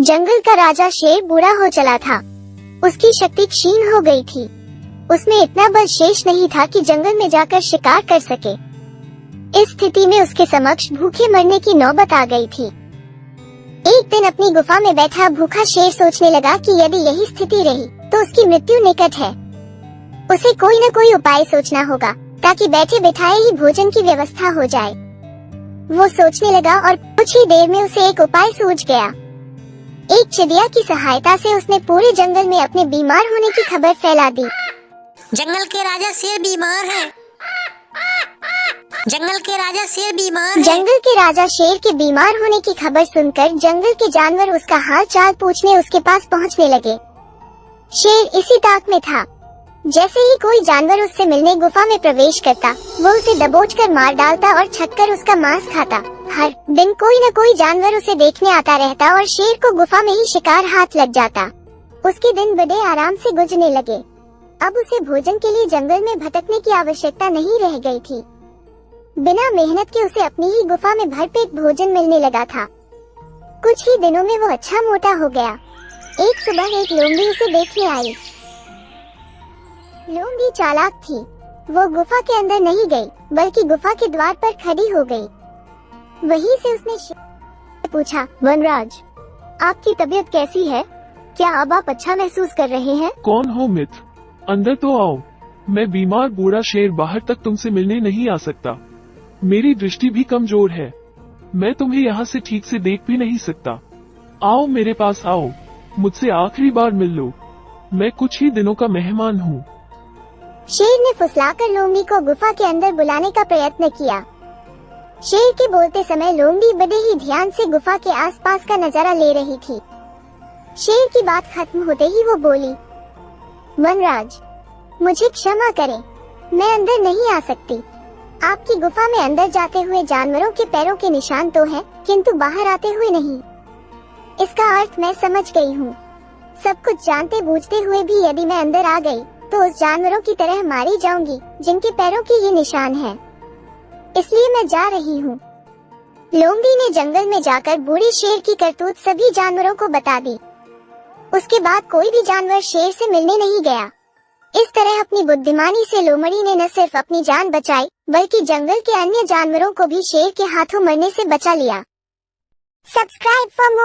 जंगल का राजा शेर बूढ़ा हो चला था। उसकी शक्ति क्षीण हो गई थी। उसमें इतना बल शेष नहीं था कि जंगल में जाकर शिकार कर सके। इस स्थिति में उसके समक्ष भूखे मरने की नौबत आ गई थी। एक दिन अपनी गुफा में बैठा भूखा शेर सोचने लगा कि यदि यही स्थिति रही तो उसकी मृत्यु निकट है। उसे कोई न कोई उपाय सोचना होगा ताकि बैठे बिठाए ही भोजन की व्यवस्था हो जाए। वो सोचने लगा और कुछ ही देर में उसे एक उपाय सूझ गया। एक चिड़िया की सहायता से उसने पूरे जंगल में अपने बीमार होने की खबर फैला दी। जंगल के राजा शेर बीमार है। जंगल के राजा शेर बीमार है। जंगल के राजा शेर के बीमार होने की खबर सुनकर जंगल के जानवर उसका हाल चाल पूछने उसके पास पहुंचने लगे। शेर इसी ताक में था। जैसे ही कोई जानवर उससे मिलने गुफा में प्रवेश करता, वो उसे दबोचकर मार डालता और छककर उसका मांस खाता। हर दिन कोई न कोई जानवर उसे देखने आता रहता और शेर को गुफा में ही शिकार हाथ लग जाता। उसके दिन बड़े आराम से गुजरने लगे। अब उसे भोजन के लिए जंगल में भटकने की आवश्यकता नहीं रह गई थी। बिना मेहनत के उसे अपनी ही गुफा में भरपेट भोजन मिलने लगा था। कुछ ही दिनों में वो अच्छा मोटा हो गया। एक सुबह एक लोमड़ी उसे देखने आई। लोमड़ी चालाक थी। वो गुफा के अंदर नहीं गई, बल्कि गुफा के द्वार पर खड़ी हो गई। वहीं से उसने शेर से पूछा, वनराज, आपकी तबीयत कैसी है? क्या अब आप अच्छा महसूस कर रहे हैं? कौन हो मित्र? अंदर तो आओ। मैं बीमार बूढ़ा शेर बाहर तक तुमसे मिलने नहीं आ सकता। मेरी दृष्टि भी कमजोर है। मैं तुम्हें यहाँ से ठीक से देख भी नहीं सकता। आओ मेरे पास आओ, मुझसे आखिरी बार मिल लो। मैं कुछ ही दिनों का मेहमान हूँ। शेर ने फुसलाकर लोमड़ी को गुफा के अंदर बुलाने का प्रयत्न किया। शेर के बोलते समय लोमड़ी बड़े ही ध्यान से गुफा के आसपास का नजारा ले रही थी। शेर की बात खत्म होते ही वो बोली, वनराज, मुझे क्षमा करें, मैं अंदर नहीं आ सकती। आपकी गुफा में अंदर जाते हुए जानवरों के पैरों के निशान तो हैं, किंतु बाहर आते हुए नहीं। इसका अर्थ मैं समझ गई हूँ। सब कुछ जानते बूझते हुए भी यदि मैं अंदर आ गई तो उस जानवरों की तरह मारी जाऊंगी जिनके पैरों के ये निशान हैं। इसलिए मैं जा रही हूँ। लोमड़ी ने जंगल में जाकर बूढ़े शेर की करतूत सभी जानवरों को बता दी। उसके बाद कोई भी जानवर शेर से मिलने नहीं गया। इस तरह अपनी बुद्धिमानी से लोमड़ी ने न सिर्फ अपनी जान बचाई, बल्कि जंगल के अन्य जानवरों को भी शेर के हाथों मरने से बचा लिया। Subscribe for more.